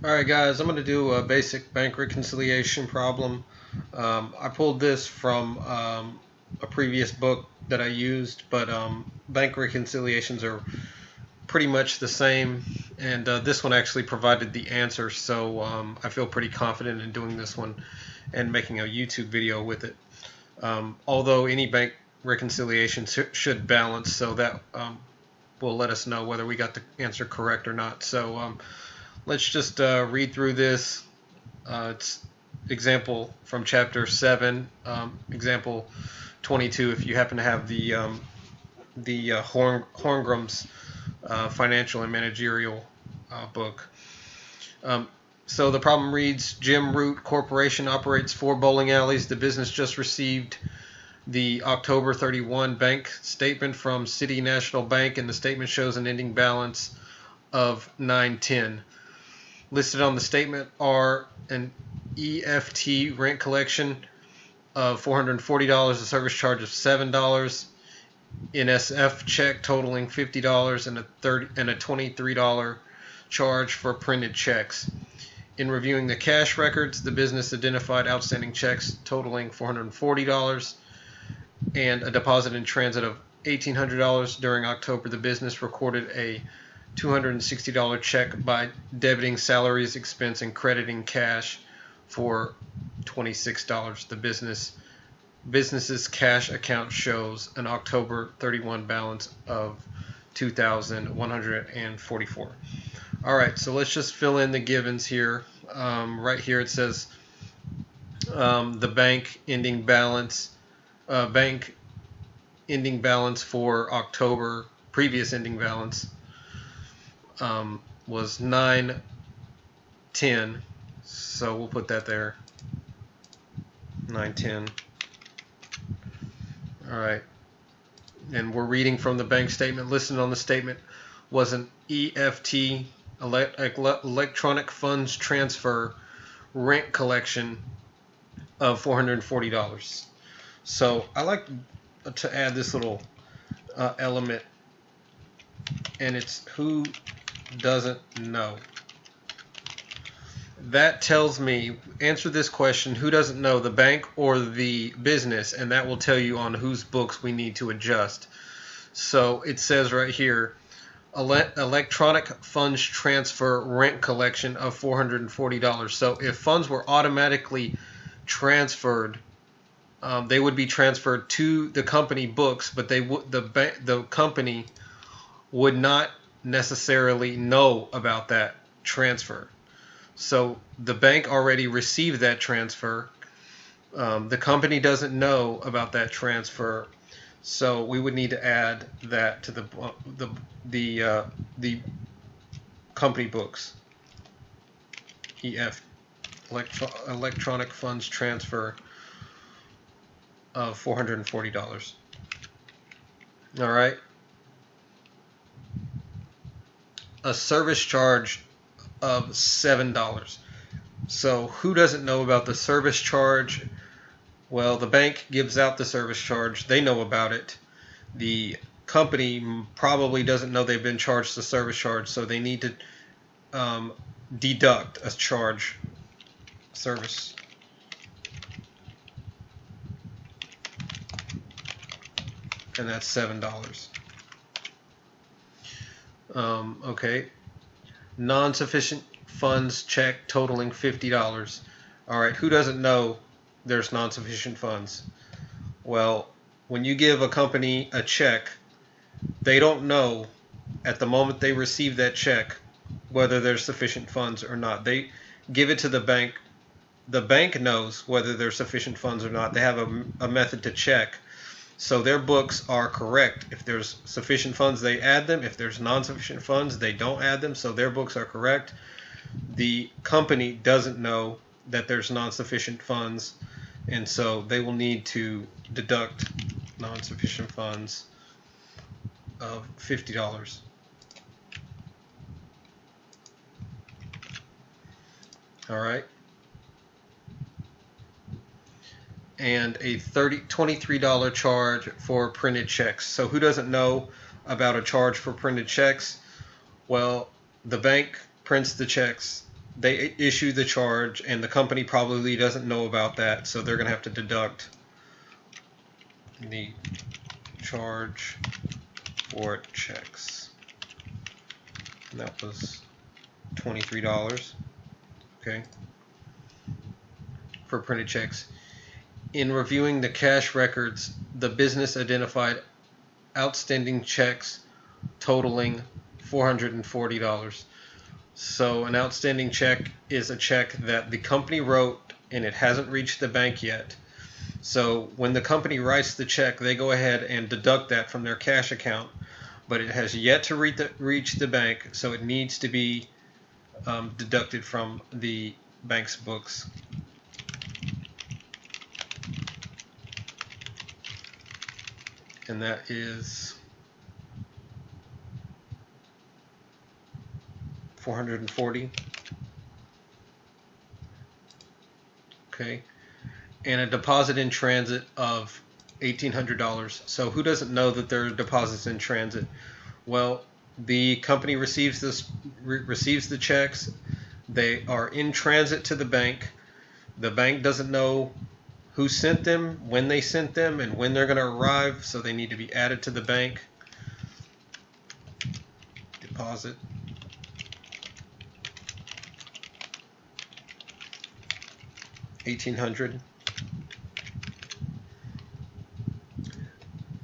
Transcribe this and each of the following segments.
Alright guys, I'm going to do a basic bank reconciliation problem. I pulled this from a previous book that I used, but bank reconciliations are pretty much the same, and this one actually provided the answer, so I feel pretty confident in doing this one and making a YouTube video with it. Although any bank reconciliation should balance, so that will let us know whether we got the answer correct or not. So let's just read through this. It's example from chapter 7, example 22, if you happen to have the Horngram's financial and managerial book. So the problem reads, Jim Root Corporation operates 4 bowling alleys. The business just received the October 31 bank statement from City National Bank, and the statement shows an ending balance of $910. Listed on the statement are an EFT rent collection of $440, a service charge of $7, NSF check totaling $50, and a $23 charge for printed checks. In reviewing the cash records, the business identified outstanding checks totaling $440 and a deposit in transit of $1,800. During October, the business recorded a $260 check by debiting salaries, expense, and crediting cash for $26. The business's cash account shows an October 31 balance of $2,144. All right, so let's just fill in the givens here. Right here it says the bank ending balance for October, previous ending balance, was $910, so we'll put that there, $910. All right, and we're reading from the bank statement. Listed on the statement was an EFT, electronic funds transfer, rent collection of $440. So I like to add this little element, and it's who doesn't know. That tells me, answer this question, who doesn't know, the bank or the business, and that will tell you on whose books we need to adjust. So it says right here, electronic funds transfer rent collection of $440. So if funds were automatically transferred, they would be transferred to the company books, but the company would not necessarily know about that transfer. So the bank already received that transfer. The company doesn't know about that transfer, so we would need to add that to the company books. EF, electronic funds transfer of $440. All right. A service charge of $7. So who doesn't know about the service charge? Well, the bank gives out the service charge. They know about it. The company probably doesn't know they've been charged the service charge, so they need to deduct a charge, service. And that's $7. Okay. Non-sufficient funds check totaling $50. All right, who doesn't know there's non-sufficient funds? Well, when you give a company a check, they don't know at the moment they receive that check whether there's sufficient funds or not. They give it to the bank. The bank knows whether there's sufficient funds or not. They have a method to check. So their books are correct. If there's sufficient funds, they add them. If there's non-sufficient funds, they don't add them. So their books are correct. The company doesn't know that there's non-sufficient funds, and so they will need to deduct non-sufficient funds of $50. All right. And a $23 charge for printed checks. So who doesn't know about a charge for printed checks? Well, the bank prints the checks. they issue the charge, and the company probably doesn't know about that, so they're going to have to deduct the charge for checks. And that was $23, okay, for printed checks. In reviewing the cash records, the business identified outstanding checks totaling $440. So an outstanding check is a check that the company wrote and it hasn't reached the bank yet. So when the company writes the check, they go ahead and deduct that from their cash account, but it has yet to reach the bank, so it needs to be deducted from the bank's books. And that is $440. Okay. And a deposit in transit of $1,800. So who doesn't know that there are deposits in transit? Well, the company receives the checks. They are in transit to the bank. The bank doesn't know who sent them, when they sent them, and when they're going to arrive, so they need to be added to the bank. Deposit. $1,800.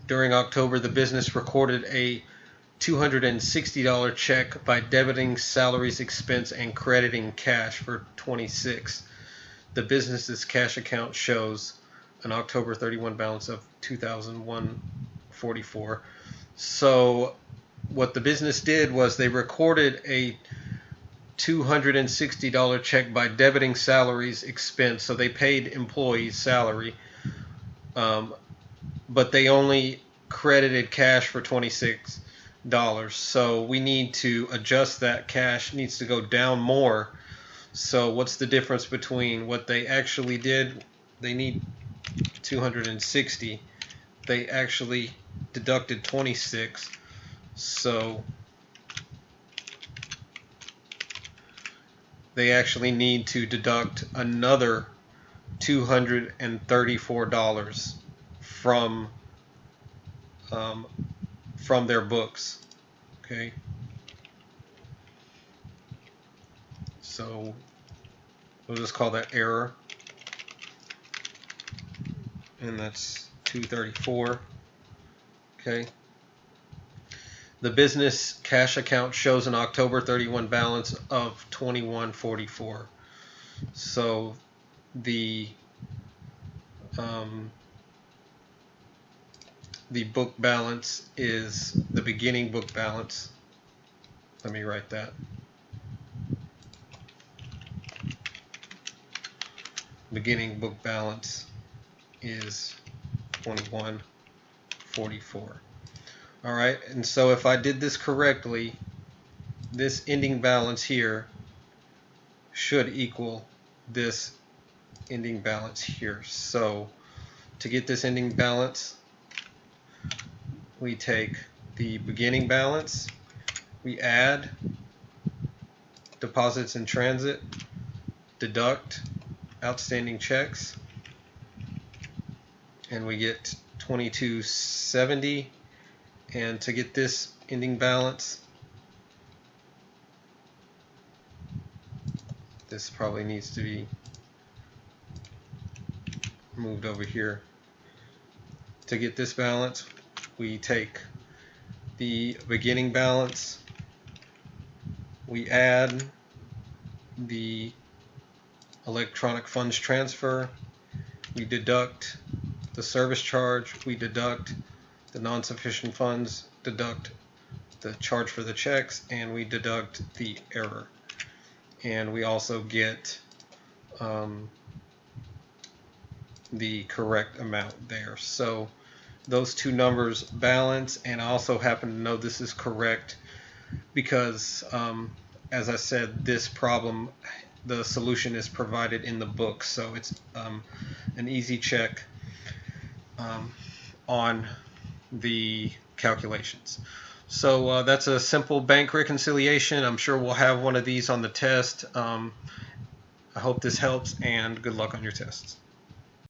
During October, the business recorded a $260 check by debiting salaries expense and crediting cash for $26. The business's cash account shows an October 31 balance of $2,144. So what the business did was they recorded a $260 check by debiting salaries expense, so they paid employees salary, but they only credited cash for $26. So we need to adjust that. Cash needs to go down more. So what's the difference between what they actually did? They need 260. They actually deducted 26. So they actually need to deduct another $234 from their books. Okay. So we'll just call that error. And that's 234. Okay. The business cash account shows an October 31 balance of $21.44. So the book balance is the beginning book balance. Let me write that. Beginning book balance is $21.44. All right, and so if I did this correctly, this ending balance here should equal this ending balance here. So to get this ending balance, we take the beginning balance, we add deposits in transit, deduct outstanding checks, and we get 2270. And to get this ending balance, this probably needs to be moved over here. To get this balance, we take the beginning balance, we add the electronic funds transfer, we deduct the service charge, we deduct the non-sufficient funds, deduct the charge for the checks, and we deduct the error. And we also get the correct amount there. So those two numbers balance, and I also happen to know this is correct because, as I said, this problem, the solution is provided in the book, so it's an easy check on the calculations. So that's a simple bank reconciliation. I'm sure we'll have one of these on the test. I hope this helps, and good luck on your tests.